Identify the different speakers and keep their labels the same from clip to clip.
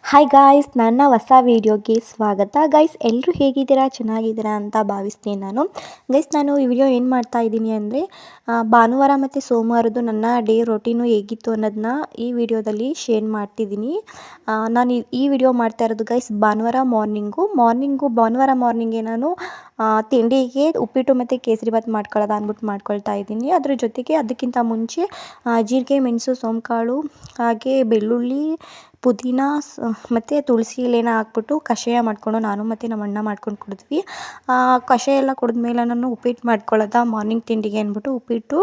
Speaker 1: Hi guys, ನನ್ನ ಹೊಸ ವೀಡಿಯೋಗೆ ಸ್ವಾಗತ. ಗೈಸ್, ಎಲ್ಲರೂ ಹೇಗಿದ್ದೀರಾ? ಚೆನ್ನಾಗಿದ್ದೀರಾ ಅಂತ ಭಾವಿಸ್ತೀನಿ ನಾನು. ಗೈಸ್, ನಾನು ಈ ವಿಡಿಯೋ ಏನು ಮಾಡ್ತಾ ಇದ್ದೀನಿ ಅಂದರೆ, ಭಾನುವಾರ ಮತ್ತು ಸೋಮವಾರದ್ದು ನನ್ನ ಡೇ ರೊಟೀನು ಹೇಗಿತ್ತು ಅನ್ನೋದನ್ನ ಈ ವಿಡಿಯೋದಲ್ಲಿ ಶೇರ್ ಮಾಡ್ತಿದ್ದೀನಿ. ನಾನು ಈ ವಿಡಿಯೋ ಮಾಡ್ತಾ ಇರೋದು ಗೈಸ್ ಭಾನುವಾರ ಭಾನುವಾರ ಮಾರ್ನಿಂಗೆ ನಾನು ತಿಂಡಿಗೆ ಉಪ್ಪಿಟ್ಟು ಮತ್ತು ಕೇಸರಿಬಾತ್ ಮಾಡ್ಕೊಳ್ಳೋದು ಅಂದ್ಬಿಟ್ಟು ಮಾಡ್ಕೊಳ್ತಾ ಇದ್ದೀನಿ. ಅದ್ರ ಜೊತೆಗೆ ಅದಕ್ಕಿಂತ ಮುಂಚೆ ಜೀರಿಗೆ, ಮೆಣಸು, ಸೋಂಕಾಳು, ಹಾಗೆ ಬೆಳ್ಳುಳ್ಳಿ, ಪುದೀನ ಮತ್ತು ತುಳಸಿ ಎಲೆನ ಹಾಕ್ಬಿಟ್ಟು ಕಷಾಯ ಮಾಡಿಕೊಂಡು ನಾನು ಮತ್ತು ನಮ್ಮ ಅಣ್ಣ ಮಾಡ್ಕೊಂಡು ಕುಡಿದ್ವಿ. ಕಷಾಯ ಎಲ್ಲ ಕುಡಿದ್ಮೇಲೆ ನಾನು ಉಪ್ಪಿಟ್ಟು ಮಾಡ್ಕೊಳ್ಳೋದ ಮಾರ್ನಿಂಗ್ ತಿಂಡಿಗೆ ಅಂದ್ಬಿಟ್ಟು ಉಪ್ಪಿಟ್ಟು,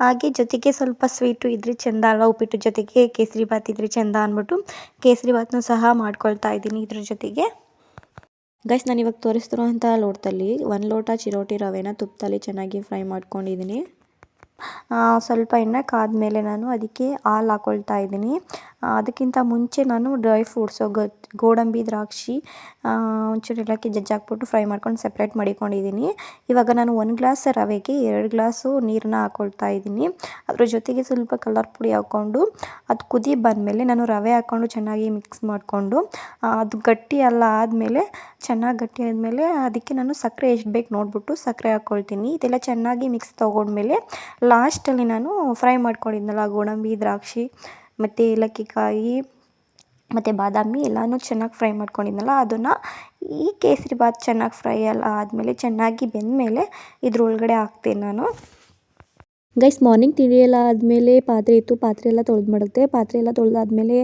Speaker 1: ಹಾಗೆ ಜೊತೆಗೆ ಸ್ವಲ್ಪ ಸ್ವೀಟು ಇದ್ರೆ ಚೆಂದ ಅಲ್ವಾ, ಉಪ್ಪಿಟ್ಟು ಜೊತೆಗೆ ಕೇಸರಿಬಾತ್ ಇದ್ರೆ ಚೆಂದ ಅಂದ್ಬಿಟ್ಟು ಕೇಸರಿಬಾತ್ನೂ ಸಹ ಮಾಡ್ಕೊಳ್ತಾ ಇದ್ದೀನಿ. ಇದ್ರ ಜೊತೆಗೆ ಗೈಸ್, ನಾನು ಇವಾಗ ತೋರಿಸ್ತಿರೋಂಥ ಲೋಟದಲ್ಲಿ 1 ಲೋಟ ಚಿರೋಟಿ ರವೆನ ತುಪ್ಪದಲ್ಲಿ ಚೆನ್ನಾಗಿ ಫ್ರೈ ಮಾಡ್ಕೊಂಡಿದ್ದೀನಿ. ಸ್ವಲ್ಪ ಎಣ್ಣೆ ಕಾದ್ಮೇಲೆ ನಾನು ಅದಕ್ಕೆ ಹಾಲು ಹಾಕ್ಕೊಳ್ತಾ ಇದ್ದೀನಿ. ಅದಕ್ಕಿಂತ ಮುಂಚೆ ನಾನು ಡ್ರೈ ಫ್ರೂಟ್ಸು ಗೋಡಂಬಿ, ದ್ರಾಕ್ಷಿ, ಒಂಚೂರು ಏಲಕ್ಕಿ ಜಜ್ಜಾಕ್ಬಿಟ್ಟು ಫ್ರೈ ಮಾಡ್ಕೊಂಡು ಸಪ್ರೇಟ್ ಮಾಡಿಕೊಂಡಿದ್ದೀನಿ. ಇವಾಗ ನಾನು 1 ಗ್ಲಾಸ್ ರವೆಗೆ 2 ಗ್ಲಾಸು ನೀರನ್ನ ಹಾಕ್ಕೊಳ್ತಾ ಇದ್ದೀನಿ. ಅದ್ರ ಜೊತೆಗೆ ಸ್ವಲ್ಪ ಕಲರ್ ಪುಡಿ ಹಾಕ್ಕೊಂಡು ಅದು ಕುದಿ ಬಂದಮೇಲೆ ನಾನು ರವೆ ಹಾಕ್ಕೊಂಡು ಚೆನ್ನಾಗಿ ಮಿಕ್ಸ್ ಮಾಡಿಕೊಂಡು ಅದು ಗಟ್ಟಿ ಎಲ್ಲ ಆದಮೇಲೆ ಚೆನ್ನಾಗಿ ಗಟ್ಟಿ ಆದಮೇಲೆ ಅದಕ್ಕೆ ನಾನು ಸಕ್ಕರೆ ಎಷ್ಟು ಬೇಕು ನೋಡಿಬಿಟ್ಟು ಸಕ್ಕರೆ ಹಾಕ್ಕೊಳ್ತೀನಿ. ಇದೆಲ್ಲ ಚೆನ್ನಾಗಿ ಮಿಕ್ಸ್ ತೊಗೊಂಡ್ಮೇಲೆ ಲಾಸ್ಟಲ್ಲಿ ನಾನು ಫ್ರೈ ಮಾಡ್ಕೊಂಡಿದ್ನಲ್ಲ ಗೋಡಂಬಿ, ದ್ರಾಕ್ಷಿ ಮತ್ತು ಏಲಕ್ಕಿ ಕಾಯಿ ಮತ್ತು ಬಾದಾಮಿ ಎಲ್ಲನೂ ಚೆನ್ನಾಗಿ ಫ್ರೈ ಮಾಡ್ಕೊಂಡಿದ್ನಲ್ಲ ಅದನ್ನು ಈ ಕೇಸರಿಬಾತ್ ಚೆನ್ನಾಗಿ ಫ್ರೈ ಎಲ್ಲ ಆದಮೇಲೆ ಚೆನ್ನಾಗಿ ಬೆಂದಮೇಲೆ ಇದ್ರೊಳಗಡೆ ಹಾಕ್ತೀನಿ ನಾನು. ಗೈಸ್, ಮಾರ್ನಿಂಗ್ ತಿಂಡಿ ಎಲ್ಲ ಆದಮೇಲೆ ಪಾತ್ರೆ ಇತ್ತು, ಪಾತ್ರೆ ಎಲ್ಲ ತೊಳೆದು ಪಾತ್ರೆ ಎಲ್ಲ ತೊಳೆದಾದ್ಮೇಲೆ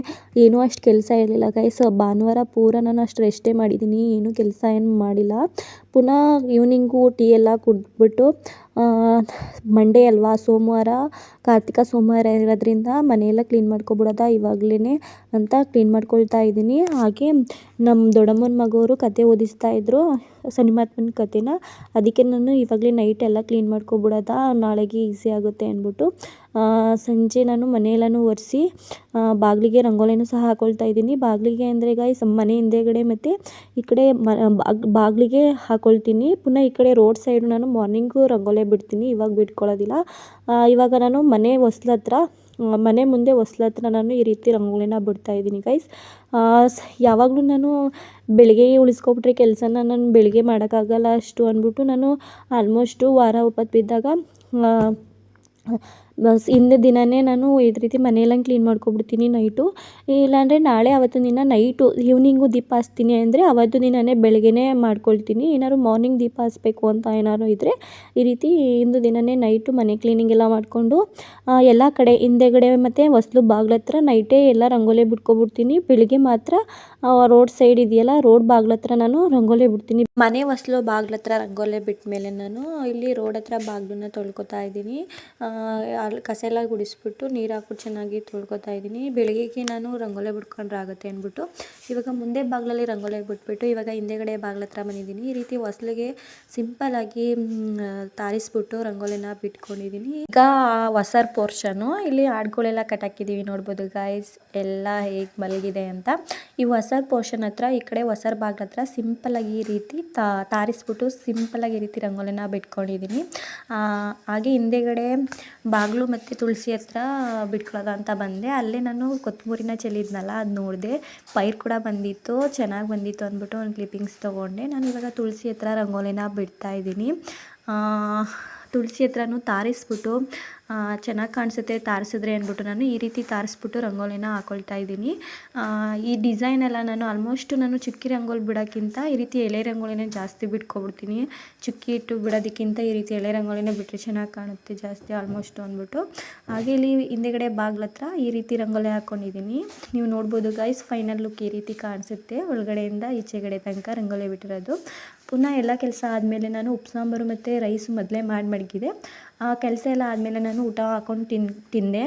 Speaker 1: ಏನೂ ಅಷ್ಟು ಕೆಲಸ ಇರಲಿಲ್ಲ ಗೈಸ್. ಭಾನುವಾರ ಪೂರ ನಾನು ಅಷ್ಟು ರೆಸ್ಟೇ ಮಾಡಿದ್ದೀನಿ, ಏನೂ ಕೆಲಸ ಏನು ಮಾಡಿಲ್ಲ. ಪುನಃ ಈವ್ನಿಂಗು ಟೀ ಎಲ್ಲ ಕುಡಿದ್ಬಿಟ್ಟು ಮಂಡೇ ಅಲ್ವಾ, ಸೋಮವಾರ ಕಾರ್ತಿಕ ಸೋಮವಾರ ಇರೋದ್ರಿಂದ ಮನೆಯೆಲ್ಲ ಕ್ಲೀನ್ ಮಾಡ್ಕೊಬಿಡೋದ ಇವಾಗಲೇ ಅಂತ ಕ್ಲೀನ್ ಮಾಡ್ಕೊಳ್ತಾ ಇದ್ದೀನಿ. ಹಾಗೆ ನಮ್ಮ ದೊಡ್ಡಮ್ಮನ ಮಗವರು ಕತೆ ಓದಿಸ್ತಾ ಇದ್ದರು, ಶನಿಮಹಾತ್ಮನ ಕತೆನ. ಅದಕ್ಕೆ ನಾನು ಇವಾಗಲೇ ನೈಟ್ ಎಲ್ಲ ಕ್ಲೀನ್ ಮಾಡ್ಕೊಬಿಡೋದ, ನಾಳೆಗೆ ಈಸಿ ಆಗುತ್ತೆ ಅಂದ್ಬಿಟ್ಟು ಸಂಜೆ ನಾನು ಮನೆಯೆಲ್ಲನೂ ಒರೆಸಿ ಬಾಗಿಲಿಗೆ ರಂಗೋಲಿನೂ ಸಹ ಹಾಕ್ಕೊಳ್ತಾ ಇದ್ದೀನಿ. ಬಾಗಿಲಿಗೆ ಅಂದರೆ ಗೈಸ್ ಮನೆ ಹಿಂದೆಗಡೆ ಮತ್ತು ಈ ಕಡೆ ಬಾಗಿಲಿಗೆ ಹಾಕ್ಕೊಳ್ತೀನಿ. ಪುನಃ ಈ ಕಡೆ ರೋಡ್ ಸೈಡು ನಾನು ಮಾರ್ನಿಂಗು ರಂಗೋಲಿ ಬಿಡ್ತೀನಿ, ಇವಾಗ ಬಿಟ್ಕೊಳ್ಳೋದಿಲ್ಲ. ಇವಾಗ ನಾನು ಮನೆ ಮುಂದೆ ಹೊಸ್ಲ ಹತ್ರ ನಾನು ಈ ರೀತಿ ರಂಗೋಲಿನ ಬಿಡ್ತಾಯಿದ್ದೀನಿ ಗೈಸ್. ಯಾವಾಗಲೂ ನಾನು ಬೆಳಗ್ಗೆ ಉಳಿಸ್ಕೊಬಿಟ್ರೆ ಕೆಲಸನ ನಾನು ಬೆಳಗ್ಗೆ ಮಾಡೋಕ್ಕಾಗಲ್ಲ ಅಷ್ಟು ಅಂದ್ಬಿಟ್ಟು ನಾನು ಆಲ್ಮೋಸ್ಟು ವಾರ ಒಪ್ಪತ್ತು ಬಿದ್ದಾಗ ಹಿಂದೆ ದಿನವೇ ನಾನು ಇದೇ ರೀತಿ ಮನೆಯೆಲ್ಲ ಕ್ಲೀನ್ ಮಾಡ್ಕೊಬಿಡ್ತೀನಿ ನೈಟು. ಇಲ್ಲಾಂದರೆ ನಾಳೆ ಅವತ್ತಿನ ದಿನ ನೈಟು ಈವ್ನಿಂಗು ದೀಪ ಹಚ್ತೀನಿ ಅಂದರೆ ಅವತ್ತು ದಿನವೇ ಬೆಳಗ್ಗೆನೇ ಮಾಡ್ಕೊಳ್ತೀನಿ. ಏನಾದ್ರು ಮಾರ್ನಿಂಗ್ ದೀಪ ಹಚ್ಬೇಕು ಅಂತ ಏನಾದ್ರು ಇದ್ದರೆ ಈ ರೀತಿ ಇಂದು ದಿನವೇ ನೈಟು ಮನೆ ಕ್ಲೀನಿಂಗ್ ಎಲ್ಲ ಮಾಡಿಕೊಂಡು ಎಲ್ಲ ಕಡೆ ಹಿಂದೆಗಡೆ ಮತ್ತು ಹೊಸ್ಲು ಬಾಗ್ಲ ಹತ್ರ ನೈಟೇ ಎಲ್ಲ ರಂಗೋಲಿ ಬಿಟ್ಕೊಬಿಡ್ತೀನಿ. ಬೆಳಿಗ್ಗೆ ಮಾತ್ರ ರೋಡ್ ಸೈಡ್ ಇದೆಯಲ್ಲ, ರೋಡ್ ಬಾಗ್ಲ ಹತ್ರ ನಾನು ರಂಗೋಲಿ ಬಿಡ್ತೀನಿ. ಮನೆ ಹೊಸ್ಲು ಬಾಗ್ಲ ಹತ್ರ ರಂಗೋಲಿ ಬಿಟ್ಟ ಮೇಲೆ ನಾನು ಇಲ್ಲಿ ರೋಡ್ ಹತ್ರ ಬಾಗ್ಲನ್ನ ತೊಳ್ಕೊತಾ ಇದ್ದೀನಿ. ಅಲ್ಲಿ ಕಸ ಎಲ್ಲ ಗುಡಿಸ್ಬಿಟ್ಟು ನೀರು ಹಾಕ್ಬಿಟ್ಟು ಚೆನ್ನಾಗಿ ತೊಳ್ಕೊತಾ ಇದ್ದೀನಿ. ಬೆಳಗ್ಗೆಗೆ ನಾನು ರಂಗೋಲಿ ಬಿಟ್ಕೊಂಡ್ರೆ ಆಗುತ್ತೆ ಅಂದ್ಬಿಟ್ಟು ಇವಾಗ ಮುಂದೆ ಬಾಗಿಲಲ್ಲಿ ರಂಗೋಲಿ ಬಿಟ್ಬಿಟ್ಟು ಇವಾಗ ಹಿಂದೆಗಡೆ ಬಾಗ್ಲ ಹತ್ರ ಬಂದಿದ್ದೀನಿ. ಈ ರೀತಿ ಹೊಸ್ಲಿಗೆ ಸಿಂಪಲ್ಲಾಗಿ ತಾರಿಸ್ಬಿಟ್ಟು ರಂಗೋಲಿನ ಬಿಟ್ಕೊಂಡಿದ್ದೀನಿ. ಈಗ ಹೊಸರ್ ಪೋರ್ಷನು ಇಲ್ಲಿ ಹಾಡುಗಳೆಲ್ಲ ಕಟ್ಟಾಕಿದ್ದೀವಿ, ನೋಡ್ಬೋದು ಗಾಯ್ಸ್ ಎಲ್ಲ ಹೇಗೆ ಮಲಗಿದೆ ಅಂತ. ಈ ಹೊಸರ್ ಪೋರ್ಷನ್ ಹತ್ರ ಈ ಕಡೆ ಹೊಸರ್ ಬಾಗ್ಲ ಹತ್ರ ಸಿಂಪಲ್ಲಾಗಿ ಈ ರೀತಿ ತಾರಿಸ್ಬಿಟ್ಟು ಸಿಂಪಲ್ಲಾಗಿ ಈ ರೀತಿ ರಂಗೋಲಿನ ಬಿಟ್ಕೊಂಡಿದ್ದೀನಿ. ಹಾಗೆ ಹಿಂದೆಗಡೆ ಬಾಗಿಲು ಮತ್ತು ತುಳಸಿ ಹತ್ರ ಬಿಟ್ಕೊಳ್ಳೋದ ಅಂತ ಬಂದೆ. ಅಲ್ಲೇ ನಾನು ಕೊತ್ತಂಬರಿನ ಚೆಲ್ಲಿದ್ನಲ್ಲ, ಅದು ನೋಡಿದೆ. ಪೈರು ಕೂಡ ಬಂದಿತ್ತು, ಚೆನ್ನಾಗಿ ಬಂದಿತ್ತು ಅಂದ್ಬಿಟ್ಟು ಒಂದು ಕ್ಲಿಪ್ಪಿಂಗ್ಸ್ ತೊಗೊಂಡೆ. ನಾನು ಇವಾಗ ತುಳಸಿ ಹತ್ರ ರಂಗೋಲಿನ ಬಿಡ್ತಾಯಿದ್ದೀನಿ. ತುಳಸಿ ಹತ್ರನೂ ತಾರಿಸ್ಬಿಟ್ಟು ಚೆನ್ನಾಗಿ ಕಾಣಿಸುತ್ತೆ ತಾರಿಸಿದ್ರೆ ಅಂದ್ಬಿಟ್ಟು ನಾನು ಈ ರೀತಿ ತಾರಿಸ್ಬಿಟ್ಟು ರಂಗೋಲಿನ ಹಾಕ್ಕೊಳ್ತಾ ಇದ್ದೀನಿ. ಈ ಡಿಸೈನೆಲ್ಲ ನಾನು ಆಲ್ಮೋಸ್ಟ್ ಚುಕ್ಕಿ ರಂಗೋಲಿ ಬಿಡೋಕ್ಕಿಂತ ಈ ರೀತಿ ಎಳೆ ರಂಗೋಲಿನೇ ಜಾಸ್ತಿ ಬಿಟ್ಕೊಬಿಡ್ತೀನಿ. ಚುಕ್ಕಿ ಇಟ್ಟು ಬಿಡೋದಕ್ಕಿಂತ ಈ ರೀತಿ ಎಳೆ ರಂಗೋಲಿನೇ ಬಿಟ್ಟರೆ ಚೆನ್ನಾಗಿ ಕಾಣುತ್ತೆ ಜಾಸ್ತಿ ಆಲ್ಮೋಸ್ಟು ಅಂದ್ಬಿಟ್ಟು. ಹಾಗೆ ಇಲ್ಲಿ ಹಿಂದೆಗಡೆ ಬಾಗ್ಲ ಹತ್ರ ಈ ರೀತಿ ರಂಗೋಲಿ ಹಾಕ್ಕೊಂಡಿದ್ದೀನಿ. ನೀವು ನೋಡ್ಬೋದು ಗೈಸ್, ಫೈನಲ್ ಲುಕ್ ಈ ರೀತಿ ಕಾಣಿಸುತ್ತೆ, ಒಳಗಡೆಯಿಂದ ಈಚೆಗಡೆ ತನಕ ರಂಗೋಲಿ ಬಿಟ್ಟಿರೋದು. ಪುನಃ ಎಲ್ಲ ಕೆಲಸ ಆದಮೇಲೆ ನಾನು ಉಪ್ಪು ಸಾಂಬಾರು ಮತ್ತು ರೈಸ್ ಮೊದಲೇ ಮಾಡಿ ಮಡಗಿದೆ. ಕೆಲಸ ಎಲ್ಲ ಆದಮೇಲೆ ನಾನು ಊಟ ಹಾಕ್ಕೊಂಡು ತಿಂದೆ.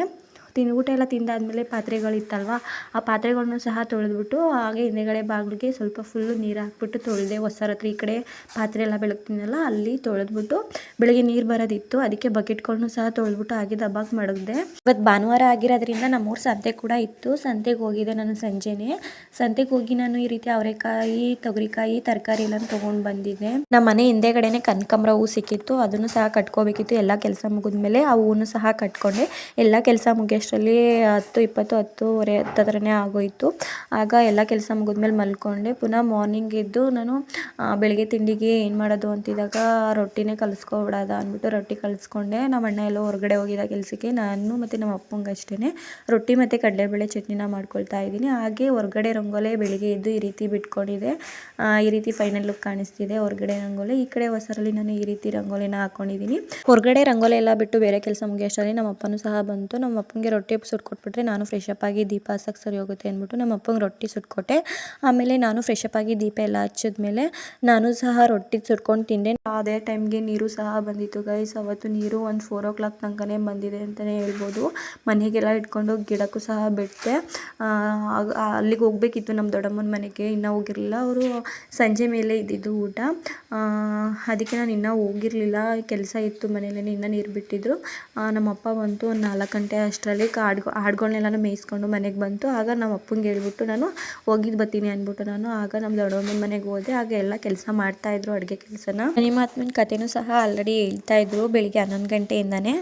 Speaker 1: ಊಟ ಎಲ್ಲ ತಿಂದಾದಮೇಲೆ ಪಾತ್ರೆಗಳಿತ್ತಲ್ವ, ಆ ಪಾತ್ರೆಗಳನ್ನೂ ಸಹ ತೊಳೆದ್ಬಿಟ್ಟು ಹಾಗೆ ಹಿಂದೆಗಡೆ ಬಾಗಿಲಿಗೆ ಸ್ವಲ್ಪ ಫುಲ್ಲು ನೀರು ಹಾಕ್ಬಿಟ್ಟು ತೊಳೆದೆ. ಹೊಸರ ಹತ್ರ ಈ ಕಡೆ ಪಾತ್ರೆ ಎಲ್ಲ ಬೆಳಗ್ತೀನಲ್ಲ ಅಲ್ಲಿ ತೊಳೆದ್ಬಿಟ್ಟು ಬೆಳಗ್ಗೆ ನೀರು ಬರೋದಿತ್ತು, ಅದಕ್ಕೆ ಬಕೆಟ್ಗಳನ್ನೂ ಸಹ ತೊಳೆದ್ಬಿಟ್ಟು ಹಾಗೆ ದಬ್ಬಾಗಿ ಮಡಗಿದೆ. ಇವತ್ತು ಭಾನುವಾರ ಆಗಿರೋದ್ರಿಂದ ನಮ್ಮೂರ ಸಂತೆ ಕೂಡ ಇತ್ತು, ಸಂತೆಗೆ ಹೋಗಿದ್ದೆ ನಾನು ಸಂಜೆನೇ. ಸಂತೆಗೆ ಹೋಗಿ ನಾನು ಈ ರೀತಿ ಅವರೆಕಾಯಿ, ತೊಗರಿಕಾಯಿ, ತರಕಾರಿ ಎಲ್ಲ ತೊಗೊಂಡು ಬಂದಿದ್ದೆ. ನಮ್ಮ ಮನೆ ಹಿಂದೆಗಡೆನೆ ಕನಕಾಂಬರ ಹೂ ಸಿಕ್ಕಿತ್ತು, ಅದನ್ನು ಸಹ ಕಟ್ಕೋಬೇಕಿತ್ತು. ಎಲ್ಲ ಕೆಲಸ ಮುಗಿದ್ಮೇಲೆ ಆ ಹೂವನ್ನು ಸಹ ಕಟ್ಕೊಂಡೆ. ಎಲ್ಲ ಕೆಲಸ ಮುಗಿಯೋ ಅಷ್ಟರಲ್ಲಿ 10:20 10:10 ಆಗೋಯಿತು. ಆಗ ಎಲ್ಲ ಕೆಲಸ ಮುಗಿದ್ಮೇಲೆ ಮಲ್ಕೊಂಡೆ. ಪುನಃ ಮಾರ್ನಿಂಗ್ ಎದ್ದು ನಾನು ಬೆಳಗ್ಗೆ ತಿಂಡಿಗೆ ಏನು ಮಾಡೋದು ಅಂತಿದ್ದಾಗ ರೊಟ್ಟಿನೇ ಕಲಿಸ್ಕೊಬಿಡೋದ ಅಂದ್ಬಿಟ್ಟು ರೊಟ್ಟಿ ಕಲಿಸ್ಕೊಂಡೆ. ನಮ್ಮ ಅಣ್ಣ ಎಲ್ಲೋ ಹೊರಗಡೆ ಹೋಗಿದ್ದ ಕೆಲಸಕ್ಕೆ, ನಾನು ಮತ್ತು ನಮ್ಮ ಅಪ್ಪಂಗೆ ಅಷ್ಟೇ ರೊಟ್ಟಿ ಮತ್ತು ಕಡಲೆಬೇಳೆ ಚಟ್ನಿನ ಮಾಡ್ಕೊಳ್ತಾ ಇದ್ದೀನಿ. ಹಾಗೆ ಹೊರಗಡೆ ರಂಗೋಲೆ ಬೆಳಿಗ್ಗೆ ಎದ್ದು ಈ ರೀತಿ ಬಿಟ್ಕೊಂಡಿದೆ. ಈ ರೀತಿ ಫೈನಲ್ ಲುಕ್ ಕಾಣಿಸ್ತಿದೆ ಹೊರಗಡೆ ರಂಗೋಲಿ. ಈ ಕಡೆ ಹೊಸರಲ್ಲಿ ನಾನು ಈ ರೀತಿ ರಂಗೋಲಿನ ಹಾಕ್ಕೊಂಡಿದ್ದೀನಿ. ಹೊರಗಡೆ ರಂಗೋಲಿ ಎಲ್ಲ ಬಿಟ್ಟು ಬೇರೆ ಕೆಲಸ ಮುಗಿಯೋಷ್ಟರಲ್ಲಿ ನಮ್ಮ ಅಪ್ಪನೂ ಸಹ ಬಂತು. ನಮ್ಮ ಅಪ್ಪನಿಗೆ ರೊಟ್ಟಿ ಸುಟ್ಕೊಟ್ಬಿಟ್ರೆ ನಾನು ಫ್ರೆಶ್ ಅಪ್ ಆಗಿ ದೀಪ ಹಚ್ಚಕ್ಕೆ ಸರಿ ಹೋಗುತ್ತೆ ಅಂದ್ಬಿಟ್ಟು ನಮ್ಮ ಅಪ್ಪಂಗೆ ರೊಟ್ಟಿ ಸುಟ್ಕೊಟ್ಟೆ. ಆಮೇಲೆ ನಾನು ಫ್ರೆಶ್ ಅಪ್ ಆಗಿ ದೀಪ ಎಲ್ಲ ಹಚ್ಚಿದ್ಮೇಲೆ ನಾನು ಸಹ ರೊಟ್ಟಿ ಸುಟ್ಕೊಂಡು ತಿಂದೆ. ಅದೇ ಟೈಮ್ಗೆ ನೀರು ಸಹ ಬಂದಿತ್ತು ಗೈಸ್. ಅವತ್ತು ನೀರು ಒಂದು 4 o'clock ತನಕನೇ ಬಂದಿದೆ ಅಂತಲೇ ಹೇಳ್ಬೋದು. ಮನೆಗೆಲ್ಲ ಇಟ್ಕೊಂಡು ಗಿಡಕ್ಕೂ ಸಹ ಬಿಟ್ಟೆ. ಅಲ್ಲಿಗೆ ಹೋಗಬೇಕಿತ್ತು ನಮ್ಮ ದೊಡ್ಡಮ್ಮನ ಮನೆಗೆ, ಇನ್ನೂ ಹೋಗಿರಲಿಲ್ಲ. ಅವರು ಸಂಜೆ ಮೇಲೆ ಇದ್ದಿದ್ದು ಊಟ, ಅದಕ್ಕೆ ನಾನು ಇನ್ನೂ ಹೋಗಿರಲಿಲ್ಲ. ಕೆಲಸ ಇತ್ತು ಮನೇಲಿ, ಇನ್ನೂ ನೀರು ಬಿಟ್ಟಿದ್ರು. ನಮ್ಮಪ್ಪ ಬಂತು ಒಂದು 4 ಗಂಟೆ ಅಷ್ಟರಲ್ಲಿ. ಆಡುಗಳನ್ನೆಲ್ಲ ಮೇಯಿಸ್ಕೊಂಡು ಮನೆಗೆ ಬಂತು. ಆಗ ನಮ್ಮ ಅಪ್ಪಂಗೆ ಹೇಳ್ಬಿಟ್ಟು ನಾನು ಹೋಗಿದ್ದು ಬರ್ತೀನಿ ಅಂದ್ಬಿಟ್ಟು ಆಗ ನಮ್ಮ ದೊಡ್ಡಮ್ಮನ ಮನೆಗೆ ಹೋದೆ. ಆಗ ಎಲ್ಲ ಕೆಲಸ ಮಾಡ್ತಾಯಿದ್ರು, ಅಡುಗೆ ಕೆಲಸನ. ನಿಮ್ಮ ಆತ್ಮನ ಕಥೆನೂ ಸಹ ಆಲ್ರೆಡಿ ಹೇಳ್ತಾಯಿದ್ರು ಬೆಳಿಗ್ಗೆ 11 ಗಂಟೆಯಿಂದನೇ.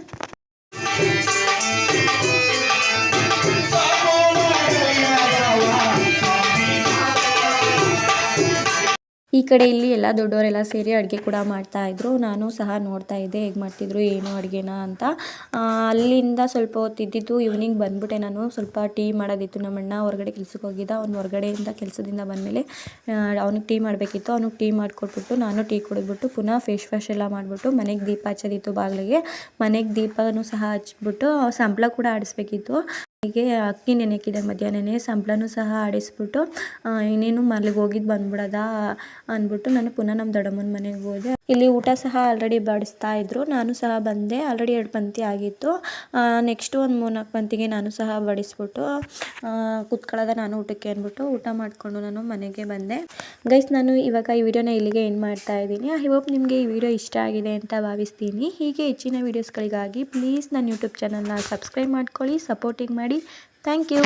Speaker 1: ಈ ಕಡೆ ಇಲ್ಲಿ ಎಲ್ಲ ದೊಡ್ಡವರೆಲ್ಲ ಸೇರಿ ಅಡುಗೆ ಕೂಡ ಮಾಡ್ತಾಯಿದ್ರು. ನಾನು ಸಹ ನೋಡ್ತಾ ಇದ್ದೆ ಹೇಗೆ ಮಾಡ್ತಿದ್ರು ಏನು ಅಡುಗೆನ ಅಂತ. ಅಲ್ಲಿಂದ ಸ್ವಲ್ಪ ಹೊತ್ತು ಇದ್ದಿದ್ದು ಈವ್ನಿಂಗ್ ಬಂದ್ಬಿಟ್ಟೆ. ನಾನು ಸ್ವಲ್ಪ ಟೀ ಮಾಡೋದಿತ್ತು. ನಮ್ಮ ಅಣ್ಣ ಹೊರಗಡೆ ಕೆಲ್ಸಕ್ಕೆ ಹೋಗಿದ್ದ. ಅವ್ನು ಹೊರಗಡೆಯಿಂದ ಕೆಲಸದಿಂದ ಬಂದಮೇಲೆ ಅವ್ನಿಗೆ ಟೀ ಮಾಡಬೇಕಿತ್ತು. ಅವ್ನಿಗೆ ಟೀ ಮಾಡಿಕೊಟ್ಬಿಟ್ಟು ನಾನು ಟೀ ಕುಡಿದ್ಬಿಟ್ಟು ಪುನಃ ಫೇಸ್ ವಾಶ್ ಎಲ್ಲ ಮಾಡಿಬಿಟ್ಟು ಮನೆಗೆ ದೀಪ ಹಚ್ಚೋದಿತ್ತು ಬಾಗಿಲಿಗೆ. ಮನೆಗೆ ದೀಪನೂ ಸಹ ಹಚ್ಬಿಟ್ಟು ಸಂಬಳ ಕೂಡ ಆಡಿಸ್ಬೇಕಿತ್ತು. ಹೀಗೆ ಅಕ್ಕಿ ನೆನೆಕ್ಕಿದೆ ಮಧ್ಯಾಹ್ನನೇ, ಸಂಬಳನೂ ಸಹ ಆಡಿಸ್ಬಿಟ್ಟು ಇನ್ನೇನು ಮನೆಗೆ ಹೋಗಿದ್ದು ಬಂದ್ಬಿಡೋದ ಅಂದ್ಬಿಟ್ಟು ನಾನು ಪುನಃ ನಮ್ಮ ದೊಡ್ಡಮ್ಮನ ಮನೆಗೆ ಹೋದೆ. ಇಲ್ಲಿ ಊಟ ಸಹ ಆಲ್ರೆಡಿ ಬಡಿಸ್ತಾ ಇದ್ರು. ನಾನು ಸಹ ಬಂದೆ. ಆಲ್ರೆಡಿ 2 ಪಂಕ್ತಿ ಆಗಿತ್ತು. ನೆಕ್ಸ್ಟು ಒಂದು 3-4 ಪಂಕ್ತಿಗೆ ನಾನು ಸಹ ಬಡಿಸ್ಬಿಟ್ಟು ಕೂತ್ಕೊಳ್ಳೋದ ನಾನು ಊಟಕ್ಕೆ ಅಂದ್ಬಿಟ್ಟು ಊಟ ಮಾಡಿಕೊಂಡು ನಾನು ಮನೆಗೆ ಬಂದೆ. ಗೈಸ್, ನಾನು ಇವಾಗ ಈ ವಿಡಿಯೋನ ಇಲ್ಲಿಗೆ ಎಂಡ್ ಮಾಡ್ತಾ ಇದ್ದೀನಿ. ಐ ಹೋಪ್ ನಿಮಗೆ ಈ ವಿಡಿಯೋ ಇಷ್ಟ ಆಗಿದೆ ಅಂತ ಭಾವಿಸ್ತೀನಿ. ಹೀಗೆ ಹೆಚ್ಚಿನ ವೀಡಿಯೋಸ್ಗಳಿಗಾಗಿ ಪ್ಲೀಸ್ ನನ್ನ ಯೂಟ್ಯೂಬ್ ಚಾನಲ್ನ ಸಬ್ಸ್ಕ್ರೈಬ್ ಮಾಡ್ಕೊಳ್ಳಿ, ಸಪೋರ್ಟಿಂಗ್ ಮಾಡಿ. Thank you.